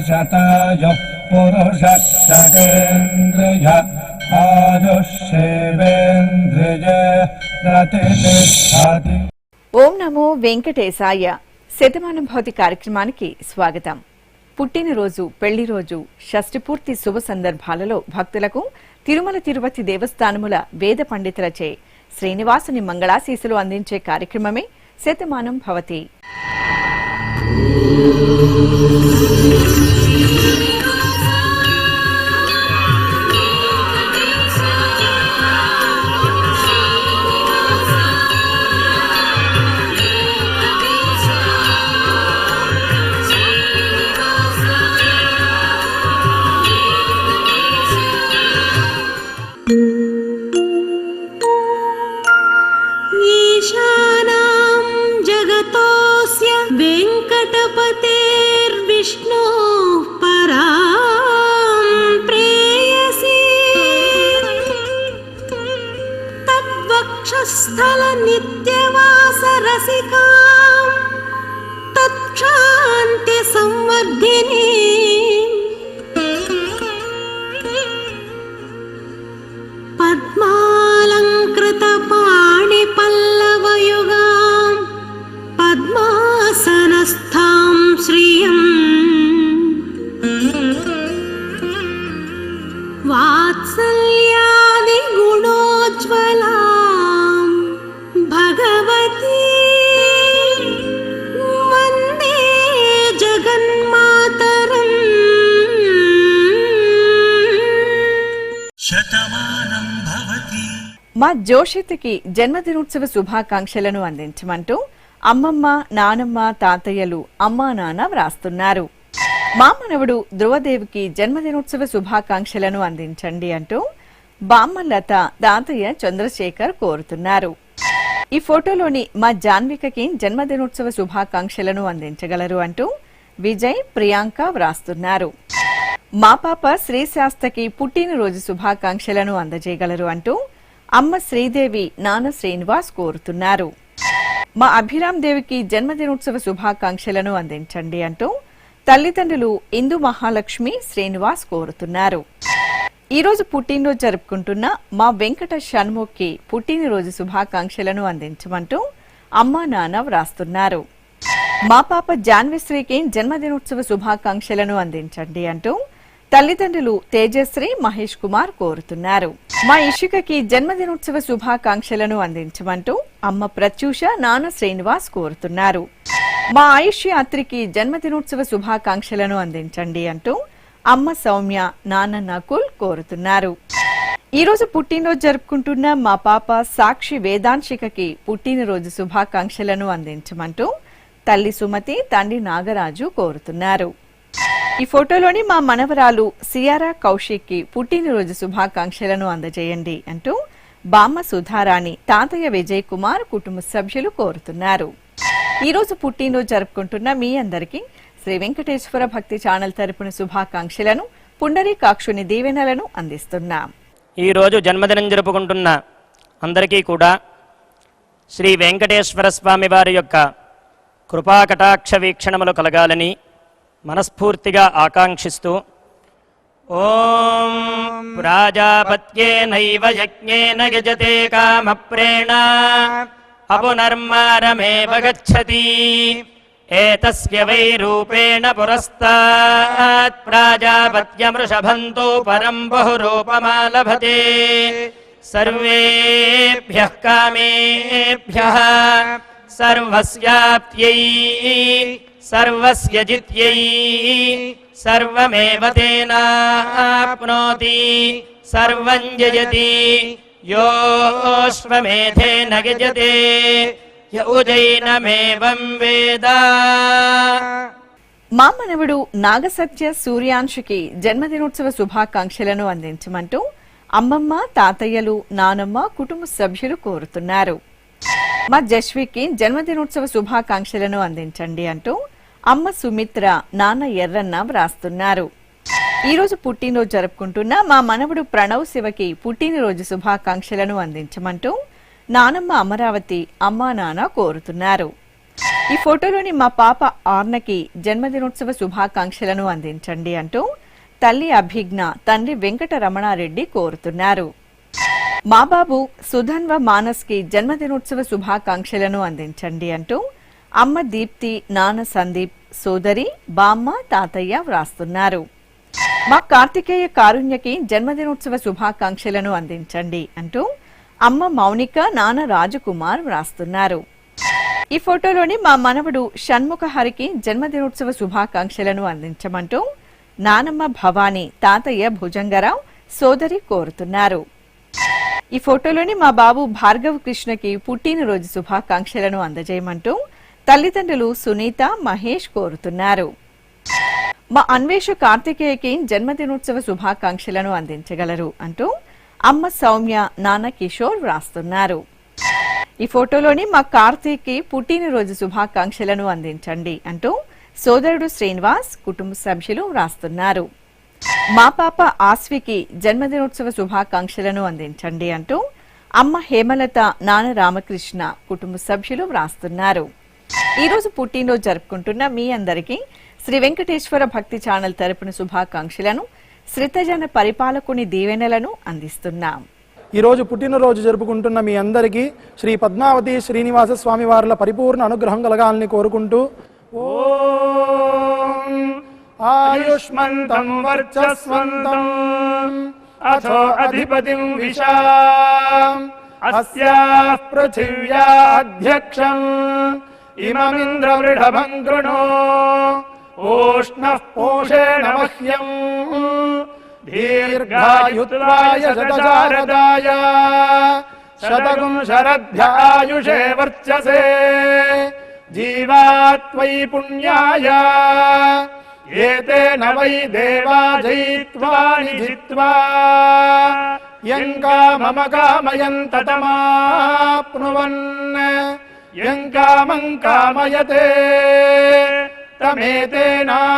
శతాయుః పురుషः శతేంద్రియ ఆయుష్యేవేంద్రియే ప్రతిష్ఠతి. ఓం నమో వెంకటేశాయ. శతమానం భవతి కార్యక్రమానికి స్వాగతం. పుట్టినరోజు, పెళ్లి రోజు, షష్ఠిపూర్తి శుభ సందర్భాలలో భక్తులకు తిరుమల తిరుపతి దేవస్థానముల వేద పండితులచే శ్రీనివాసుని మంగళాశీసులు అందించే కార్యక్రమమే శతమానం భవతి. स्थल नित्यवास रसिकां तत्क्षान्ति संवर्धिनी पद्मालंकृत पाणि पल्लवयुगां पद्मासनस्थां श्रियं वात्सल्यादि गुणोज्ज्वला भगवती वंदे जगन्मातरम्. శతమానం భవతి. మా జోషిత్కి జన్మదినోత్సవ శుభాకాంక్షలను అందించమంటూ అమ్మమ్మ, నానమ్మ, తాతయ్యలు అమ్మా నాన్న వ్రాస్తున్నారు. మా మనవడు ధ్రువదేవికి జన్మదినోత్సవ శుభాకాంక్షలను అందించండి అంటూ బామ్మలత, తాతయ్య చంద్రశేఖర్ కోరుతున్నారు. ఈ ఫోటోలోని మా జాన్వికకి జన్మదినోత్సవ శుభాకాంక్షలను అందించగలరు అంటూ విజయ్, ప్రియాంక వ్రాస్తున్నారు. మా పాప శ్రీశాస్త్రకి పుట్టినరోజు శుభాకాంక్షలను అందజేయగలరు అంటూ అమ్మ శ్రీదేవి, నాన్న శ్రీనివాస్ కోరుతున్నారు. మా అభిరామ్ దేవికి జన్మదినోత్సవ శుభాకాంక్షలను అందించండి అంటూ తల్లిదండ్రులు ఇందు మహాలక్ష్మి, శ్రీనివాస్ కోరుతున్నారు. ఈ రోజు పుట్టినరోజు జరుపుకుంటున్న మా వెంకట షణ్ముఖి పుట్టినరోజు శుభాకాంక్షలను అందించమంటూ అమ్మా నాన్న వ్రాస్తున్నారు. మా పాప జాన్విశ్రీకి జన్మదినోత్సవ శుభాకాంక్షలను అందించండి అంటూ తల్లిదండ్రులు తేజశ్రీ, మహేష్ కుమార్ కోరుతున్నారు. మా ఇషికకి జన్మదినోత్సవ శుభాకాంక్షలను అందించమంటూ అమ్మ ప్రత్యూష, నాన్న శ్రీనివాస్ కోరుతున్నారు. మా ఆయుష్ యాత్రికి జన్మదినోత్సవ శుభాకాంక్షలను అందించండి అంటూ అమ్మ సౌమ్య, నాన్న నకుల్ కోరుతున్నారు. ఈ రోజు పుట్టినరోజు జరుపుకుంటున్న మా పాప సాక్షి వేదాంశికకి పుట్టినరోజు శుభాకాంక్షలను అందించమంటూ తల్లి సుమతి, తండ్రి నాగరాజు కోరుతున్నారు. ఈ ఫోటోలోని మా మనవరాలు సియారా కౌశిక్కి పుట్టినరోజు శుభాకాంక్షలను అందజేయండి అంటూ బామ్మ సుధారాణి, తాతయ్య విజయ్ కుమార్ కుటుంబ సభ్యులు కోరుతున్నారు. ఈ రోజు పుట్టినరోజు జరుపుకుంటున్న మీ అందరికీ శ్రీ వెంకటేశ్వర భక్తి ఛానల్ తరపున శుభాకాంక్షలను, పుండరీకాక్షుని దీవెనలను అందిస్తున్నాం. ఈ రోజు జన్మదినం జరుపుకుంటున్న అందరికీ కూడా శ్రీ వెంకటేశ్వర స్వామి వారి యొక్క కృపాకటాక్ష వీక్షణములు కలగాలని మనస్ఫూర్తిగా ఆకాంక్షిస్తూ ఓం ప్రాజాపత్యేనైవ యజ్ఞేన యజతే కామప్రేణ అపునర్మారమేవ గచ్చతి ఏతస్య వై రూపేణ పురస్తాత్ ప్రాజాపత్యమృషభంతో పరం బహురూపమాలభతే సర్వేభ్యః కామేభ్యః సర్వస్యాప్త్యై సర్వస్య జిత్యై సర్వమేవ తేనాప్నోతి సర్వం జయతి యోశ్వమేధేన గజతే యౌజైనమేవం వేద. మా మనవడు నాగసత్య సూర్యాంశుకి జన్మదినోత్సవ శుభాకాంక్షలను అందించమంటూ అమ్మమ్మ, తాతయ్యలు, నానమ్మ, కుటుంబ సభ్యులు కోరుతున్నారు. మా జస్వికి జన్మదినోత్సవ శుభాకాంక్షలను అందించండి అంటూ అమ్మ సుమిత్ర, నాన్న ఎర్రన్న వ్రాస్తున్నారు. ఈ రోజు పుట్టినరోజు జరుపుకుంటున్న మా మనవడు ప్రణవ్ శివకి పుట్టినరోజు శుభాకాంక్షలను అందించమంటూ నానమ్మ అమరావతి, అమ్మా నాన్న కోరుతున్నారు. ఈ ఫోటోలోని మా పాప ఆర్నకి జన్మదినోత్సవ శుభాకాంక్షలను అందించండి అంటూ తల్లి అభిజ్ఞ, తండ్రి వెంకట రమణారెడ్డి కోరుతున్నారు. మా బాబు సుధన్వ మానస్కి జన్మదినోత్సవ శుభాకాంక్షలను అందించండి అంటూ అమ్మ దీప్తి, నాన్న సందీప్, సోదరి బామ్మ, తాతయ్య వ్రాస్తున్నారు. మా కార్తికేయ కారుణ్యకి జన్మదినోత్సవ శుభాకాంక్షలను అందించండి అంటూ అమ్మ మౌనిక, నాన్న రాజకుమార్ వ్రాస్తున్నారు. ఈ ఫోటోలోని మా మనవడు షణ్ముఖహరికి జన్మదినోత్సవ శుభాకాంక్షలను అందించమంటూ నానమ్మ భవానీ, తాతయ్య భుజంగరావు, సోదరి కోరుతున్నారు. ఈ ఫోటోలోని మా బాబు భార్గవ్ కృష్ణకి పుట్టినరోజు శుభాకాంక్షలను అందజేయమంటూ తల్లిదండ్రులు సునీత, మహేష్ కోరుతున్నారు. మా అన్వేష కార్తికేయకి జన్మదినోత్సవ శుభాకాంక్షలను అందించగలరు అంటూ అమ్మ సౌమ్య, నాన్న కిషోర్ వ్రాస్తున్నారు. ఈ ఫోటోలోని మా కార్తీక్కి పుట్టినరోజు శుభాకాంక్షలను అందించండి అంటూ సోదరుడు శ్రీనివాస్, కుటుంబ సభ్యులు వ్రాస్తున్నారు. మా పాప ఆస్వికి జన్మదినోత్సవ శుభాకాంక్షలను అందించండి అంటూ అమ్మ హేమలత, నాన్న రామకృష్ణ, కుటుంబ సభ్యులు వ్రాస్తున్నారు. ఈ రోజు పుట్టినరోజు జరుపుకుంటున్న మీ అందరికీ శ్రీ వెంకటేశ్వర భక్తి ఛానల్ తరపున శుభాకాంక్షలను, శ్రితజన పరిపాలకుని దీవెనలను అందిస్తున్నాం. ఈ రోజు పుట్టినరోజు జరుపుకుంటున్న మీ అందరికీ శ్రీ పద్మావతి శ్రీనివాస స్వామి వార్ల పరిపూర్ణ అనుగ్రహం కలగాలని కోరుకుంటూ ఓం ఆయుష్మంతం వర్చస్వంతం అథో అధిపతిం విశాం అస్యాః పృథివ్యా అధ్యక్షం ఇమమింద్రవృఢభం కృణో ఓష్ణః పోషేణ మహ్యం దీర్ఘాయుత్వాయ శతశారదాయ శతగుం శరధ్యాయుషే వర్చసే జీవాత్వై పుణ్యాయ ఏతేన వై దేవా జయిత్వాని జిత్వా యం కామమ కామయం తతమాప్నువన్ యం కామం కామయతే తమేతేనాప్నోతి.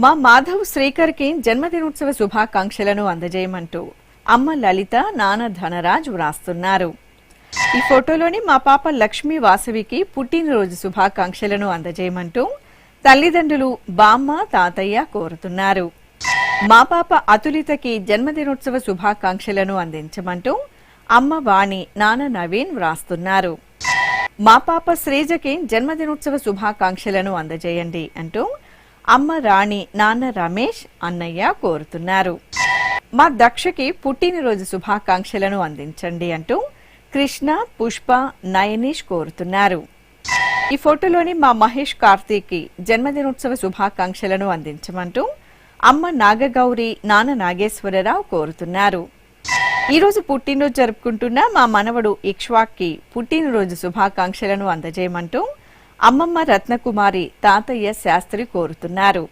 మా మాధవ్ శ్రీకర్ కి జన్మదినోత్సవ శుభాకాంక్షలను అందజేయమంటూ అమ్మ లలిత, నాన్న ధనరాజ్ వ్రాస్తున్నారు. ఈ ఫోటోలోని మా పాప లక్ష్మీ వాసవికి పుట్టినరోజు శుభాకాంక్షలను అందజేయమంటూ తల్లిదండ్రులు బామ్మ, తాతయ్య కోరుతున్నారు. మా పాప అతులితకి జన్మదినోత్సవ శుభాకాంక్షలను అందించమంటూ అమ్మ వాణి, నాన్న నవీన్ వ్రాస్తున్నారు. మా పాప శ్రీజకి జన్మదినోత్సవ శుభాకాంక్షలను అందజేయండి అంటూ అమ్మ రాణి, నాన్న రమేష్, అన్నయ్య కోరుతున్నారు. మా దక్షకి పుట్టినరోజు శుభాకాంక్షలను అందించండి అంటూ కృష్ణ, పుష్ప, నయనీష్ కోరుతున్నారు. ఈ ఫోటోలోని మా మహేష్ కార్తీక్కి జన్మదినోత్సవ శుభాకాంక్షలను అందించమంటూ అమ్మ నాగగౌరి, నాన్న నాగేశ్వరరావు కోరుతున్నారు. ఈ రోజు పుట్టినరోజు జరుపుకుంటున్న మా మనవడు ఇక్ష్వాక్కి పుట్టినరోజు శుభాకాంక్షలను అందజేయమంటూ అమ్మమ్మ రత్నకుమారి, తాతయ్య శాస్త్రి కోరుతున్నారు.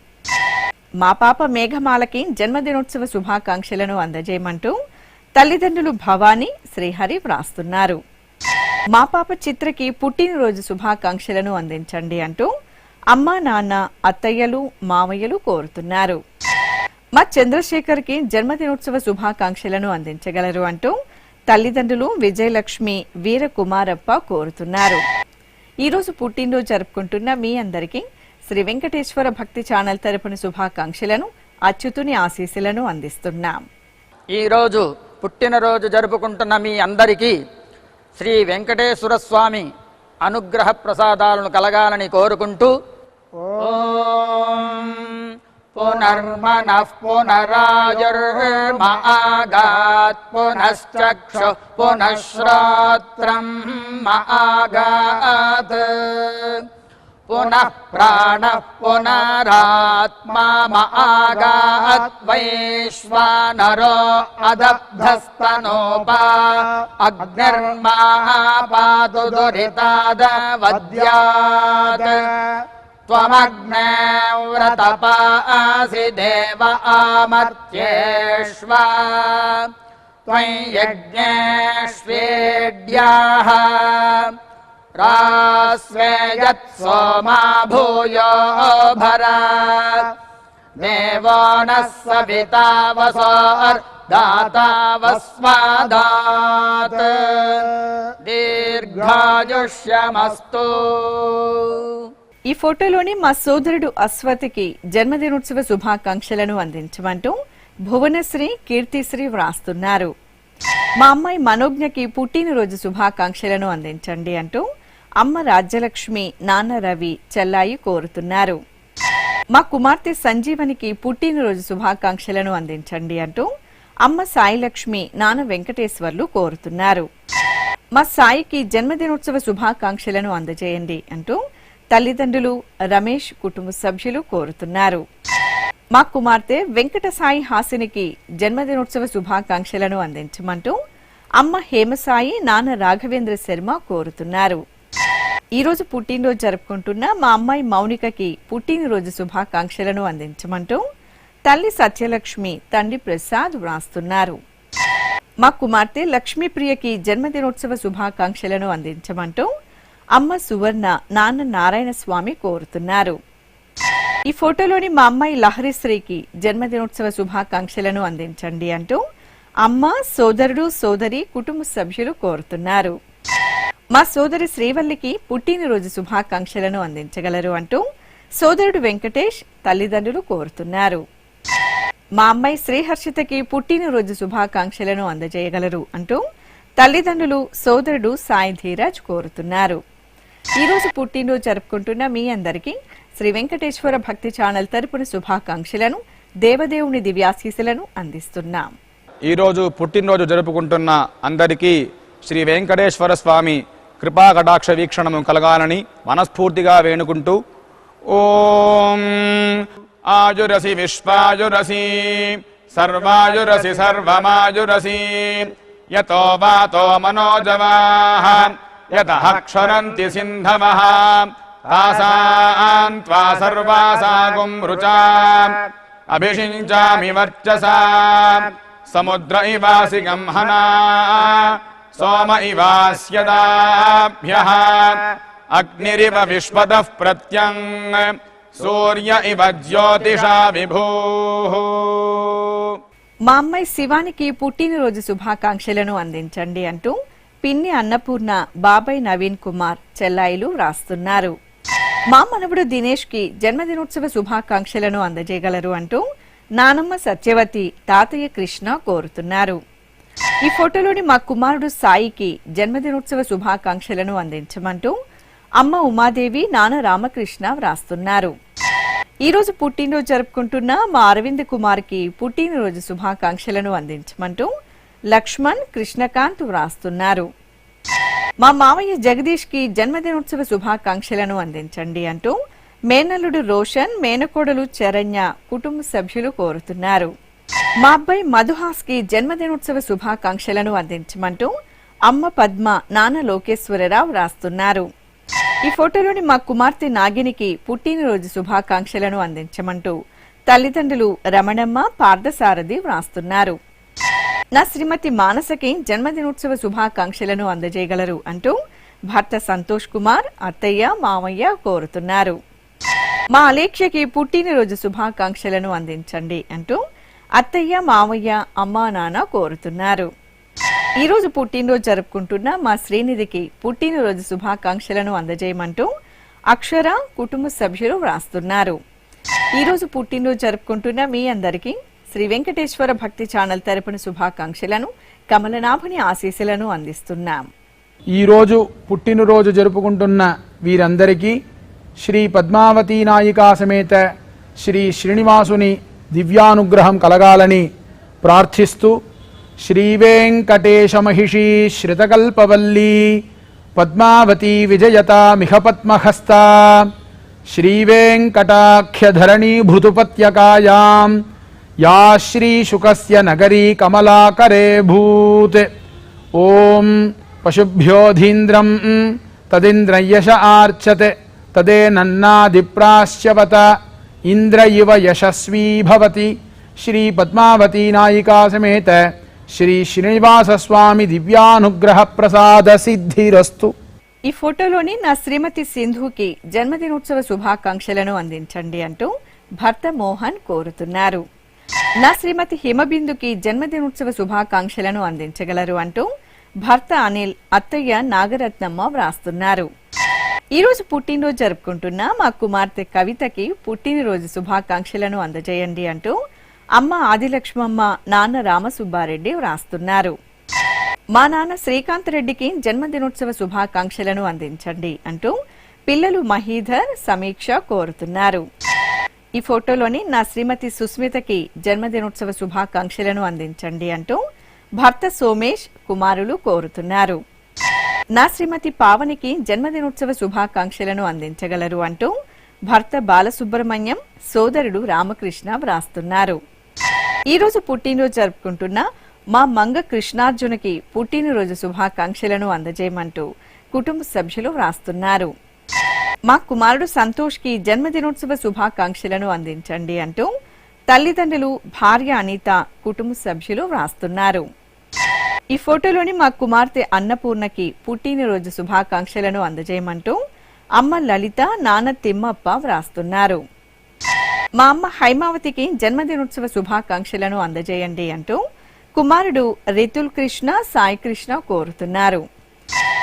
మా పాప మేఘమాలకి జన్మదినోత్సవ శుభాకాంక్షలను అందజేయమంటూ తల్లిదండ్రులు భవానీ, శ్రీహరి వ్రాస్తున్నారు. మా పాప చిత్రకి పుట్టినరోజు శుభాకాంక్షలను అందించండి అంటూ అమ్మ, నాన్న, అత్తయ్యలు, మామయ్యలు కోరుతున్నారు. మా చంద్రశేఖర్ కి జన్మదినోత్సవ శుభాకాంక్షలను అందించగలరు అంటూ తల్లిదండ్రులు విజయలక్ష్మి, వీరకుమారప్ప కోరుతున్నారు. ఈ రోజు పుట్టినరోజు జరుపుకుంటున్న మీ అందరికీ శ్రీ వెంకటేశ్వర భక్తి ఛానల్ తరపున శుభాకాంక్షలను, అచ్యుతుని ఆశీస్సులను అందిస్తున్నాం. ఈరోజు పుట్టినరోజు జరుపుకుంటున్న మీ అందరికీ శ్రీ వెంకటేశ్వర స్వామి అనుగ్రహ ప్రసాదాలను కలగాలని కోరుకుంటూ ఓం పునర్మనః పునరాయుర్మాగాత్ పునశ్చక్షుః పునఃశ్రోత్రం మాగాత్ పునః ప్రాణః పునరాత్మా మాగాత్ వైశ్వానరో అదబ్ధస్తనోపా అగ్నిర్మాపాతు దురితాదవద్యాత్ త్వమగ్నే వ్రతపాసి దేవ ఆమర్త్యేష్వ త్వం యజ్ఞేష్వేడ్యాః రాస్వేయత్ సోమా భూయో భర देवो नः सविता वसोर्दाता वस्मादात् दीर्घायुष्यमस्तु। ఈ ఫోటోలోని మా సోదరుడు అశ్వతికి జన్మదినోత్సవ శుభాకాంక్షలను అందించమంటూ భువనశ్రీ కీర్తిశ్రీ వ్రాస్తున్నారు. మా అమ్మాయి మనోజ్ఞకి పుట్టినరోజు శుభాకాంక్షలను అందించండి అంటూ అమ్మ రాజ్యలక్ష్మి, నాన్న రవి, చెల్లాయి కోరుతున్నారు. మా కుమార్తె సంజీవనికి పుట్టినరోజు శుభాకాంక్షలను అందించండి అంటూ అమ్మ సాయిలక్ష్మి, నాన్న వెంకటేశ్వర్లు కోరుతున్నారు. మా సాయికి జన్మదినోత్సవ శుభాకాంక్షలను అందజేయండి అంటూ తల్లిదండ్రులు, రమేష్ కుటుంబ సభ్యులు కోరుతున్నారు. మా కుమార్తె వెంకట సాయి హాసినికి జన్మదినోత్సవ శుభాకాంక్షలను అందించమంటూ అమ్మ హేమసాయి, నాన్న రాఘవేంద్ర శర్మ కోరుతున్నారు. ఈ రోజు పుట్టినరోజు జరుపుకుంటున్న మా అమ్మాయి మౌనికకి పుట్టినరోజు శుభాకాంక్షలను అందించమంటూ తల్లి సత్యలక్ష్మి, తండ్రి ప్రసాద్ వ్రాస్తున్నారు. మా కుమార్తె లక్ష్మీప్రియకి జన్మదినోత్సవ శుభాకాంక్షలను అందించమంటూ అమ్మ సువర్ణ, నాన్న నారాయణ స్వామి కోరుతున్నారు. ఈ ఫోటోలోని మా అమ్మాయి లహరిశ్రీకి జన్మదినోత్సవ శుభాకాంక్షలను అందించండి అంటూ అమ్మ, సోదరుడు, సోదరి, కుటుంబ సభ్యులు కోరుతున్నారు. మా సోదరి శ్రీవల్లికి పుట్టినరోజు శుభాకాంక్షలను అందించగలరు అంటూ సోదరుడు వెంకటేష్, తల్లిదండ్రులు కోరుతున్నారు. మా అమ్మాయి శ్రీహర్షితకి పుట్టినరోజు శుభాకాంక్షలను అందజేయగలరు అంటూ తల్లిదండ్రులు, సోదరుడు సాయి ధీరాజ్ కోరుతున్నారు. ఈ రోజు పుట్టినరోజు జరుపుకుంటున్న మీ అందరికీ శ్రీ వెంకటేశ్వర భక్తి ఛానల్ తరపున శుభాకాంక్షలను, దేవదేవుని దివ్యాశీస్సులను అందిస్తున్నాం. ఈరోజు పుట్టినరోజు జరుపుకుంటున్న అందరికీ శ్రీ వెంకటేశ్వర స్వామి కృపా కటాక్ష వీక్షణము కలగాలని మనస్ఫూర్తిగా వేణుకుంటూ ఓం ఆయురసి విశ్వాయురసి సర్వాయురసి సర్వమాయురసి యతో వాతో మనోజవాః యతః క్షరంతి సింధవః తాసాం త్వా సర్వాసాగుం రుచాం అభిషించామి వర్చసా సముద్ర ఇవాసి గంహనా సోమ ఇవాస్యదాభ్యః అగ్నిరివ విశ్వతః ప్రత్యంగ్ సూర్య ఇవ జ్యోతిషా విభూః. మా అమ్మాయి శివానికి పుట్టినరోజు శుభాకాంక్షలను అందించండి అంటూ పిన్ని అన్నపూర్ణ, బాబాయ్ నవీన్ కుమార్, చెల్లాయిలు వ్రాస్తున్నారు. మా మనవడు దినేష్ కి జన్మదినోత్సవ శుభాకాంక్షలను అందజేయగలరు అంటూ నానమ్మ సత్యవతి, తాతయ్య కృష్ణ కోరుతున్నారు. ఈ ఫోటోలోని మా కుమారుడు సాయికి జన్మదినోత్సవ శుభాకాంక్షలను అందించమంటూ అమ్మ ఉమాదేవి, నాన్న రామకృష్ణ వ్రాస్తున్నారు. ఈ రోజు పుట్టినరోజు జరుపుకుంటున్న మా అరవింద్ కుమార్ కి పుట్టినరోజు శుభాకాంక్షలను అందించమంటూ లక్ష్మణ్, కృష్ణకాంత్ వ్రాస్తున్నారు. మా మామయ్య జగదీష్ కి జన్మదినోత్సవ శుభాకాంక్షలను అందించండి అంటూ మేనల్లుడు రోషన్, మేనకోడలు చరణ్య, కుటుంబ సభ్యులు కోరుతున్నారు. మా అబ్బాయి మధుహాస్ కి జన్మదినోత్సవ శుభాకాంక్షలను అందించమంటూ అమ్మ పద్మ, నాన్న లోకేశ్వరరావు వ్రాస్తున్నారు. ఈ ఫోటోలోని మా కుమార్తె నాగినికి పుట్టినరోజు శుభాకాంక్షలను అందించమంటూ తల్లిదండ్రులు రమణమ్మ, పార్థసారథి వ్రాస్తున్నారు. నా శ్రీమతి మానసకి జన్మదినోత్సవ శుభాకాంక్షలను అందజేయగలరు అంటూ భర్త సంతోష్ కుమార్, అత్తయ్య, మామయ్య కోరుతున్నారు. మా అలేఖ్యకి పుట్టినరోజు శుభాకాంక్షలను అందించండి అంటూ అత్తయ్య, మామయ్య, అమ్మా, నాన్న కోరుతున్నారు. ఈ రోజు పుట్టినరోజు జరుపుకుంటున్న మా శ్రీనిధికి పుట్టినరోజు శుభాకాంక్షలను అందజేయమంటూ అక్షర, కుటుంబ సభ్యులు వ్రాస్తున్నారు. ఈ రోజు పుట్టినరోజు జరుపుకుంటున్న మీ అందరికీ శ్రీ వెంకటేశ్వర భక్తి ఛానల్ తరపున శుభాకాంక్షలను, కమలనాభుని ఆశీస్సులను అందిస్తున్నాం. ఈరోజు పుట్టినరోజు జరుపుకుంటున్న వీరందరికీ శ్రీ పద్మావతీ నాయికా సమేత శ్రీ శ్రీనివాసుని దివ్యానుగ్రహం కలగాలని ప్రార్థిస్తూ శ్రీవేంకటేశ మహిషీ శ్రితకల్పవల్లీ పద్మావతీ విజయతా మిహ పద్మహస్తా శ్రీవేంకటాఖ్యధరణీ భృతుపత్యకాయాం యా శ్రీశుకస్య నగరీ కమలాకరే భూత్. ఓం పశుభ్యోధీంద్రం తదింద్రయశ ఆర్చతే తదేనన్నాదిప్రాశ్యవత ఇంద్ర ఇవ యశస్వీ భవతి. శ్రీ పద్మావతీ నాయికా సమేత శ్రీ శ్రీనివాస స్వామి దివ్యానుగ్రహ ప్రసాద సిద్ధిరస్తు. ఈ ఫోటోలోని నా శ్రీమతి సింధుకి జన్మదినోత్సవ శుభాకాంక్షలను అందించండి అంటూ భర్త మోహన్ కోరుతున్నారు. నా శ్రీమతి హిమబిందుకి జన్మదినోత్సవ శుభాకాంక్షలను అందించగలరు అంటూ భర్త అనిల్, అత్తయ్య నాగరత్నమ్మ వ్రాస్తున్నారు. ఈ రోజు పుట్టినరోజు జరుపుకుంటున్న మా కుమార్తె కవితకి పుట్టినరోజు శుభాకాంక్షలను అందజేయండి అంటూ అమ్మ ఆదిలక్ష్మమ్మ, నాన్న రామసుబ్బారెడ్డి వ్రాస్తున్నారు. మా నాన్న శ్రీకాంత్ రెడ్డికి జన్మదినోత్సవ శుభాకాంక్షలను అందించండి అంటూ పిల్లలు మహీధర్, సమీక్ష కోరుతున్నారు. ఈ ఫోటోలోని నా శ్రీమతి సుస్మితకి జన్మదినోత్సవ శుభాకాంక్షలను అందించండి అంటూ భర్త సోమేష్, కుమారులు కోరుతున్నారు. నా శ్రీమతి పావనికి జన్మదినోత్సవ శుభాకాంక్షలను అందించగలరు అంటూ భర్త బాలసుబ్రహ్మణ్యం, సోదరుడు రామకృష్ణ వ్రాస్తున్నారు. ఈ రోజు పుట్టినరోజు జరుపుకుంటున్న మా మంగ కృష్ణార్జునకి పుట్టినరోజు శుభాకాంక్షలను అందజేయమంటూ కుటుంబ సభ్యులు వ్రాస్తున్నారు. మా కుమారుడు సంతోష్ కి జన్మదినోత్సవ శుభాకాంక్షలను అందించండి అంటూ తల్లిదండ్రులు, భార్య అనిత, కుటుంబ సభ్యులు వ్రాస్తున్నారు. ఈ ఫోటోలోని మా కుమార్తె అన్నపూర్ణకి పుట్టినరోజు శుభాకాంక్షలను అందజేయమంటూ అమ్మ లలిత, నాన్న తిమ్మప్ప వ్రాస్తున్నారు. మా అమ్మ హైమావతికి జన్మదినోత్సవ శుభాకాంక్షలను అందజేయండి అంటూ కుమారుడు రితుల్ కృష్ణ, సాయి కృష్ణ కోరుతున్నారు.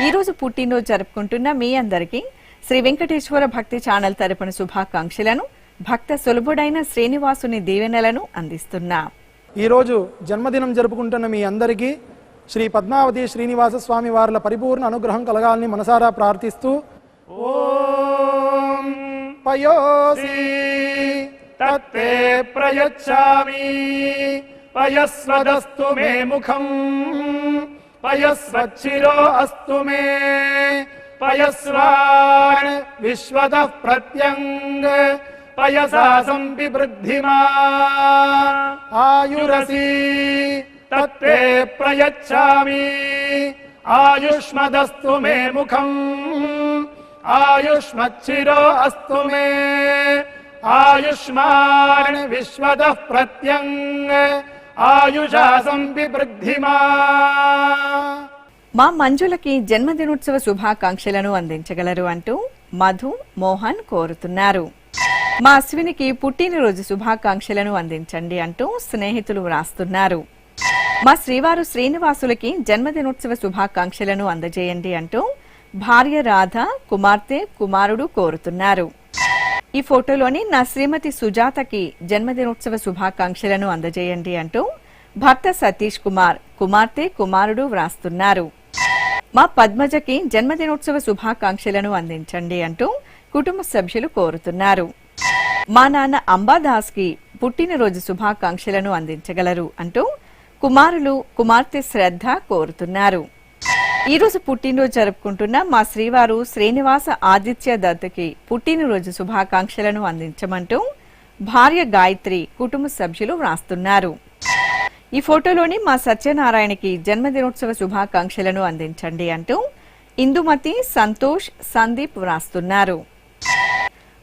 ఈ రోజు పుట్టినరోజు జరుపుకుంటున్న మీ అందరికీ శ్రీ వెంకటేశ్వర భక్తి ఛానల్ తరపున శుభాకాంక్షలను, భక్త సులభుడైన శ్రీనివాసుని దీవెనలను అందిస్తున్నా. ఈ రోజు జన్మదినం జరుపుకుంటున్న మీ అందరికీ శ్రీ పద్మావతి శ్రీనివాస స్వామి వార్ల పరిపూర్ణ అనుగ్రహం కలగాలని మనసారా ప్రార్థిస్తూ ఓం పయోసి తత్తే ప్రయచ్చామి పయస్వదస్తు మే ముఖం పయస్వచ్చిరో అస్తు మే పయస్వాన్ విశ్వదః ప్రత్యంగ పయసా సంవివృద్ధిమా ఆయురసి తత్తే ప్రయచ్చామి ఆయుష్మదస్తు మే ముఖం ఆయుష్మచ్చిరో అస్తు మే ఆయుష్మాన్ విశ్వదః ప్రత్యంగ ఆయుషా సంవివృద్ధిమా. మా మంజులకి జన్మదినోత్సవ శుభాకాంక్షలను అందించగలరు అంటూ మధు, మోహన్ కోరుతున్నారు. మా అశ్వినికి పుట్టినరోజు శుభాకాంక్షలను అందించండి అంటూ స్నేహితులు వ్రాస్తున్నారు. మా శ్రీవారు శ్రీనివాసులకి జన్మదినోత్సవ శుభాకాంక్షలను అందజేయండి అంటూ భార్య రాధ, కుమార్తె, కుమారుడు కోరుతున్నారు. ఈ ఫోటోలోని నా శ్రీమతి సుజాతకి జన్మదినోత్సవ శుభాకాంక్షలను అందజేయండి అంటూ భర్త సతీష్ కుమార్, కుమార్తె, కుమారుడు వ్రాస్తున్నారు. మా పద్మజకి జన్మదినోత్సవ శుభాకాంక్షలను అందించండి అంటూ కుటుంబ సభ్యులు కోరుతున్నారు. మా నాన్న అంబాదాస్ కి పుట్టినరోజు శుభాకాంక్షలను అందించగలరు అంటూ కుమారులు, కుమార్తె శ్రద్ధ కోరుతున్నారు. ఈ రోజు పుట్టినరోజు జరుపుకుంటున్న మా శ్రీవారు శ్రీనివాస ఆదిత్య దత్తకి పుట్టినరోజు శుభాకాంక్షలను అందించమంటూ భార్య గాయత్రి, కుటుంబ సభ్యులు వ్రాస్తున్నారు. ఈ ఫోటోలోని మా సత్యనారాయణకి జన్మదినోత్సవ శుభాకాంక్షలను అందించండి అంటూ ఇందుమతి, సంతోష్, సందీప్ వ్రాస్తున్నారు.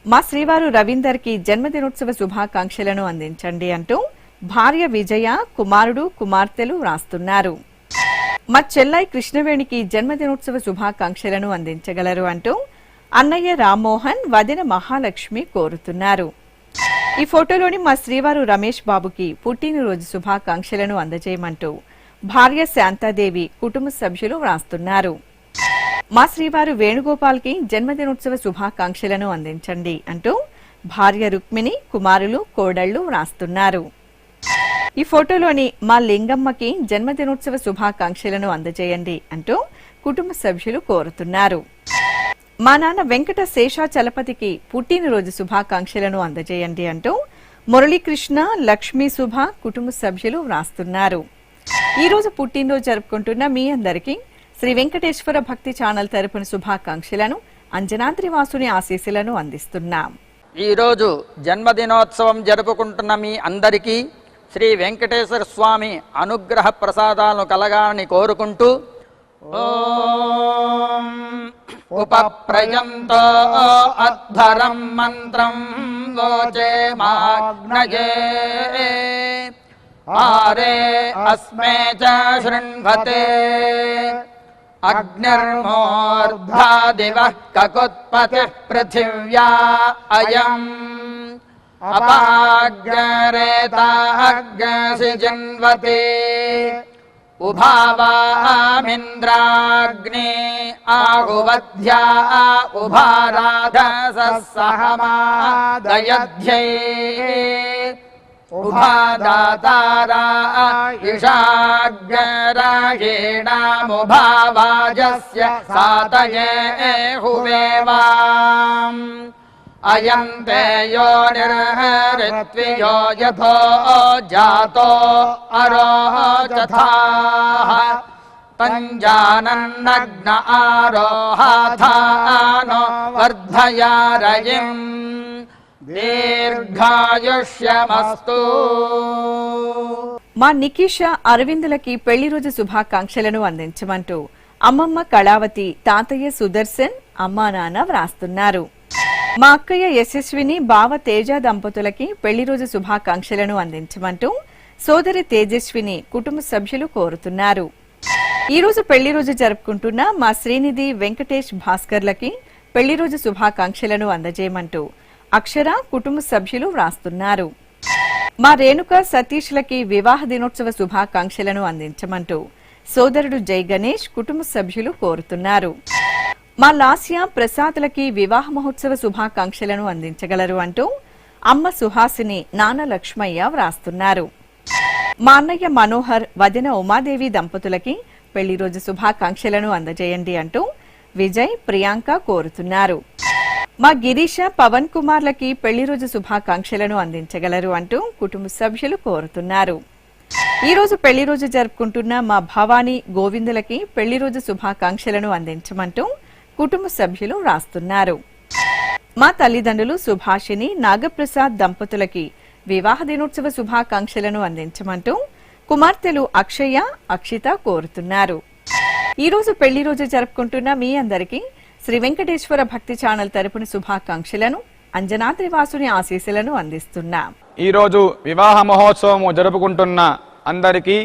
మా శ్రీవారు రవీందర్ కి జన్మదినోత్సవ శుభాకాంక్షలను అందించండి అంటూ భార్య విజయ, కుమారుడు, కుమార్తెలు వ్రాస్తున్నారు. మా చెల్లై కృష్ణవేణికి జన్మదినోత్సవ శుభాకాంక్షలను అందించగలరు అంటూ అన్నయ్య రామ్మోహన్, వదిన మహాలక్ష్మి కోరుతున్నారు. ఈ ఫోటోలోని మా శ్రీవారు రమేష్ బాబుకి పుట్టినరోజు శుభాకాంక్షలను అందజేయమంటూ భార్య శాంతాదేవి, కుటుంబ సభ్యులు వ్రాస్తున్నారు. మా శ్రీవారు వేణుగోపాల్ కి జన్మదినోత్సవ శుభాకాంక్షలను అందించండి అంటూ భార్య రుక్మిణి, కుమారులు, కోడళ్లు వ్రాస్తున్నారు. ఈ ఫోటోలోని మా లింగమ్మకి జన్మదినోత్సవ శుభాకాంక్షలను అందజేయండి అంటూ కుటుంబ సభ్యులు కోరుతున్నారు. మా నాన్న వెంకట శేషాచలపతికి పుట్టినరోజు శుభాకాంక్షలను అందజేయండి అంటూ మురళీకృష్ణ, లక్ష్మీ శుభ, కుటుంబ సభ్యులు వ్రాస్తున్నారు. ఈ రోజు పుట్టినరోజు జరుపుకుంటున్న మీ అందరికీ శ్రీ వెంకటేశ్వర భక్తి ఛానల్ తరపున శుభాకాంక్షలను, అంజనాద్రి వాసుని ఆశీస్సులను అందిస్తున్నాం. ఈరోజు జన్మదినోత్సవం జరుపుకుంటున్న మీ అందరికీ శ్రీ వెంకటేశ్వర స్వామి అనుగ్రహ ప్రసాదాలను కలగాలని కోరుకుంటూ ఓం ఉపప్రయంతో అధ్వరం మంత్రం వోచే మాగ్నయే ఆరే అస్మే చ శృణ్వతే అగ్నిర్మూర్ధా దివః కకుత్పతిః పృథివ్యా అయం अपाग्रेताग्सि जिन्वते उभावामिन्द्राग्ने आहुवध्या उभाराधसः सहमादयध्यै उभादातारा इषाग्रायेणामुभावाजस्य सातये हुवेवाम् अयन्ते यो निर्हरित्वियो यथो जातो अरोचथाः तञ्जानन्नग्न आरोहाथानो वर्धया रयिम् దీర్ఘాయుష్యమస్తు. మా నికిష అరవిందులకి పెళ్లి రోజు శుభాకాంక్షలను అందించమంటూ అమ్మమ్మ కళావతి, తాతయ్య సుదర్శన్, అమ్మా నాన్న వ్రాస్తున్నారు. మా అక్కయ్య యశస్విని, బావ తేజ దంపతులకి పెళ్లి రోజు శుభాకాంక్షలను అందించమంటూ సోదరి తేజస్విని కుటుంబ సభ్యులు కోరుతున్నారు. ఈ రోజు పెళ్లి రోజు జరుపుకుంటున్న మా శ్రీనిధి, వెంకటేష్, భాస్కర్లకి పెళ్లి రోజు శుభాకాంక్షలను అందజేయమంటూ అక్షర కుటుంబ సభ్యులు వ్రాస్తున్నారు. మా రేణుక, సతీష్లకి వివాహ దినోత్సవ శుభాకాంక్షలను అందించమంటూ సోదరుడు జై గణేష్ కుటుంబ సభ్యులు కోరుతున్నారు. మా లాస్య, ప్రసాద్లకి వివాహ మహోత్సవ శుభాకాంక్షలను అందించగలరు అంటూ అమ్మ సుహాసిని, నాన్న లక్ష్మయ్య వ్రాస్తున్నారు. మా అన్నయ్య మనోహర్, వదిన ఉమాదేవి దంపతులకి పెళ్లి రోజు శుభాకాంక్షలను అందజేయండి అంటూ విజయ్, ప్రియాంక కోరుతున్నారు. మా గిరీష, పవన్ కుమార్లకి పెళ్లి రోజు శుభాకాంక్షలను అందించగలరు అంటూ కుటుంబ సభ్యులు కోరుతున్నారు. ఈ రోజు పెళ్లి రోజు జరుపుకుంటున్న మా భవానీ, గోవిందులకి పెళ్లి రోజు శుభాకాంక్షలను అందించమంటూ కుటుంబ సభ్యులు రాస్తున్నారు. మా తల్లిదండ్రులు సుభాషిని, నాగప్రసాద్ దంపతులకి వివాహ దినోత్సవ శుభాకాంక్షలను అందించమంటూ కుమార్తెలు అక్షయ, అక్షిత కోరుతున్నారు. ఈ రోజు పెళ్లి రోజు జరుపుకుంటున్న మీ అందరికీ శ్రీ వెంకటేశ్వర భక్తి ఛానల్ తరపున శుభాకాంక్షలను, అంజనాద్రి వాసుని ఆశీస్సులను అందిస్తున్నాం. ఈరోజు వివాహ మహోత్సవము జరుపుకుంటున్న అందరికీ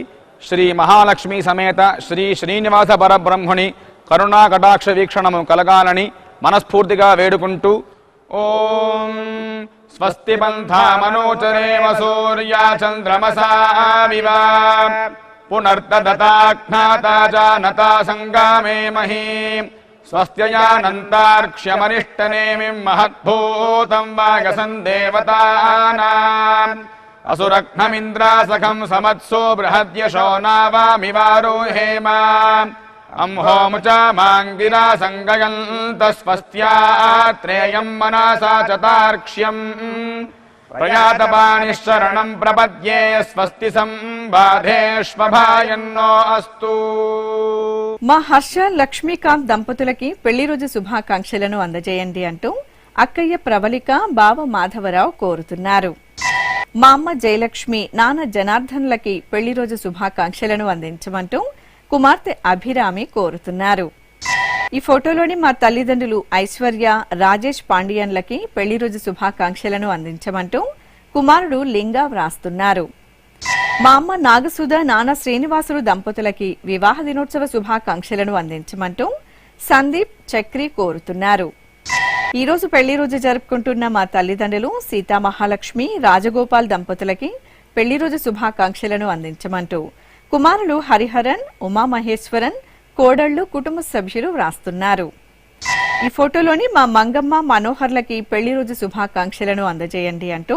శ్రీ మహాలక్ష్మి సమేత శ్రీ శ్రీనివాస పరబ్రహ్మణి కరుణా కటాక్ష వీక్షణము కలగాలని మనస్ఫూర్తిగా వేడుకుంటూ ఓం స్వస్తి పంథామనోచరేమ సూర్యా చంద్రమసా వివా పునర్తదతాఖ్నాతా జానతా సంగామే మహీ స్వస్త్యయానంతార్క్ష్యమనిష్టనేమిం మహద్భూతం వాగసన్ దేవతానాం అసురఘ్నమింద్రాసఖం సమత్సో బృహద్యశో నావామివారోహేమ అంహోముచా మాంగిరా సంగయంత స్వస్త్యాత్రేయం మనసా చతార్క్ష్యం ప్రయాతపాణిశరణం ప్రపద్యే స్వస్తి సంబాధేష్వభాయన్నో అస్తు. మా హర్ష, లక్ష్మీకాంత్ దంపతులకి పెళ్లి రోజు శుభాకాంక్షలను అందజేయండి అంటూ అక్కయ్య ప్రవళిక, బావ మాధవరావు కోరుతున్నారు. మా అమ్మ జయలక్ష్మి, నాన్న జనార్దన్లకి పెళ్లి రోజు శుభాకాంక్షలను అందించమంటూ కుమార్తె అభిరామి కోరుతున్నారు. ఈ ఫోటోలోని మా తల్లిదండ్రులు ఐశ్వర్య, రాజేష్ పాండియన్లకి పెళ్లి రోజు శుభాకాంక్షలను అందించమంటూ కుమారుడు లింగా వ్రాస్తున్నారు. మా అమ్మ నాగసుధ, నాన్న శ్రీనివాసులు దంపతులకి వివాహ దినోత్సవ శుభాకాంక్షలను అందించమంటూ సందీప్, చక్రి కోరుతున్నారు. ఈ రోజు పెళ్లి రోజు జరుపుకుంటున్న మా తల్లిదండ్రులు సీతామహాలక్ష్మి, రాజగోపాల్ దంపతులకి పెళ్లి రోజు శుభాకాంక్షలను అందించమంటూ కుమారులు హరిహరన్, ఉమామహేశ్వరన్, కోడళ్లు కుటుంబ సభ్యులు వ్రాస్తున్నారు. ఈ ఫోటోలోని మా మంగమ్మ, మనోహర్లకి పెళ్లి రోజు శుభాకాంక్షలను అందజేయండి అంటూ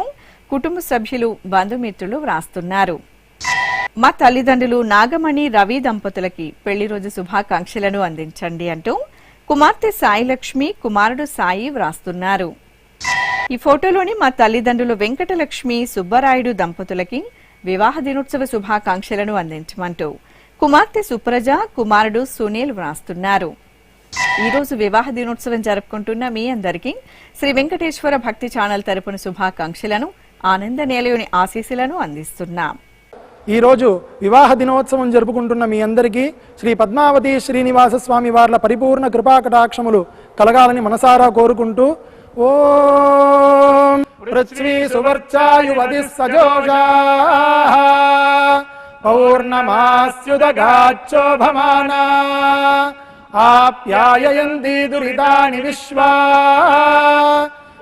కుటుంబ సభ్యులు, బంధుమిత్రులు వ్రాస్తున్నారు. మా తల్లిదండ్రులు నాగమణి, రవి దంపతులకి పెళ్లి రోజు శుభాకాంక్షలను అందించండి అంటూ కుమార్తె సాయిలక్ష్మి, కుమారుడు సాయి వ్రాస్తున్నారు. ఈ ఫోటోలోని మా తల్లిదండ్రులు వెంకటలక్ష్మి, సుబ్బరాయుడు దంపతులకి వివాహ దినోత్సవ శుభాకాంక్షలను అందించమంటూ కుమార్తె సుప్రజ, కుమారుడు సునీల్ వ్రాస్తున్నారు. ఈ రోజు వివాహ దినోత్సవం జరుపుకుంటున్న మీ అందరికీ శ్రీ వెంకటేశ్వర భక్తి ఛానల్ తరపున శుభాకాంక్షలను, ఆనంద నిలయుని ఆశీస్సులను అందిస్తున్నాం. ఈ రోజు వివాహ దినోత్సవం జరుపుకుంటున్న మీ అందరికీ శ్రీ పద్మావతి శ్రీనివాస స్వామి వార్ల పరిపూర్ణ కృపా కటాక్షములు కలగాలని మనసారా కోరుకుంటూ ఓం పృథ్వీ సువర్చాయువతి సజోషా పౌర్ణమాస్యుదగాచ్చోభమానా ఆప్యాయయంతి దురితాని విశ్వా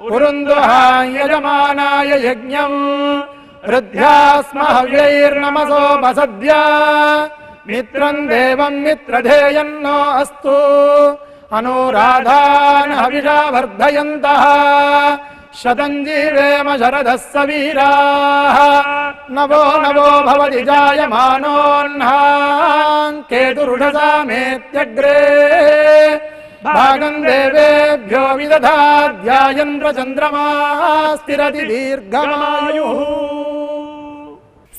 पुरुन्दुहाय यजमानाय यज्ञम् वृद्ध्यास्म हव्यैर्नमसोपसद्या मित्रम् देवम् मित्रधेयन्नो अस्तु अनुराधान् हविषा वर्धयन्तः शतम् जीवेम शरदः सवीराः नवो नवो भवति जायमानोऽह्नाम् केतुरुषसामेत्यग्रे भागम् देवेभ्यो विदधाध्यायन्द्र चन्द्रमा स्थिरति दीर्घमायुः.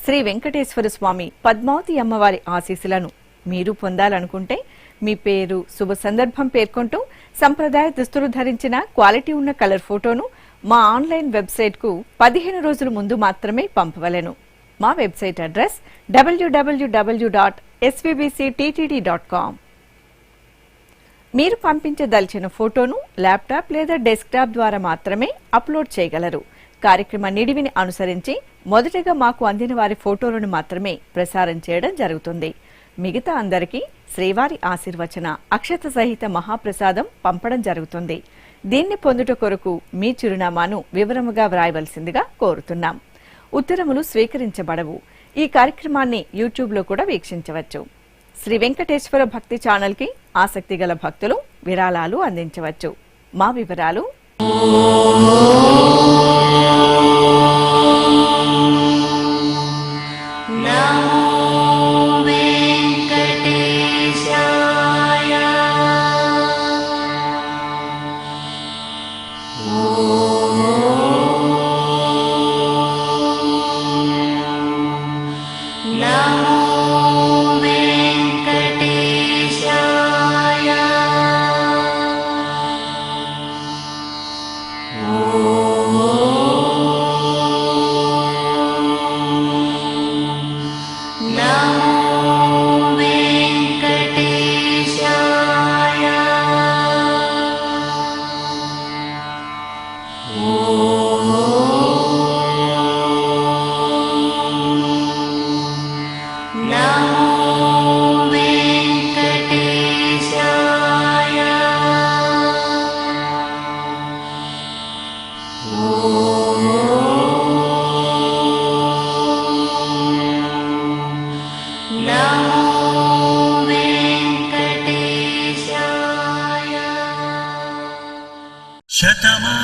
శ్రీ వెంకటేశ్వర స్వామి పద్మావతి అమ్మవారి ఆశీస్సులను మీరు పొందాలనుకుంటే మీ పేరు శుభ సందర్భం పేర్కొంటూ సంప్రదాయ దుస్తులు ధరించిన క్వాలిటీ ఉన్న కలర్ ఫోటోను మా ఆన్లైన్ వెబ్సైట్కు 15 రోజుల ముందు మాత్రమే పంపవలెను. మా వెబ్సైట్ అడ్రస్ www.svbcttd.com. మీరు పంపించదలిచిన ఫోటోను ల్యాప్టాప్ లేదా డెస్క్టాప్ ద్వారా మాత్రమే అప్లోడ్ చేయగలరు. కార్యక్రమ నిడివిని అనుసరించి మొదటగా మాకు అందిన వారి ఫోటోలను మాత్రమే ప్రసారం చేయడం జరుగుతుంది. మిగతా అందరికీ శ్రీవారి ఆశీర్వచన అక్షత సహిత మహాప్రసాదం పంపడం జరుగుతుంది. దీన్ని పొందుట కొరకు మీ చిరునామాను వివరముగా వ్రాయవలసిందిగా కోరుతున్నాం. ఉత్తరములు స్వీకరించబడవు. ఈ కార్యక్రమాన్ని యూట్యూబ్లో కూడా వీక్షించవచ్చు. శ్రీ వెంకటేశ్వర భక్తి ఛానల్కి ఆసక్తి గల భక్తులు విరాళాలు అందించవచ్చు. మా వివరాలు శతమా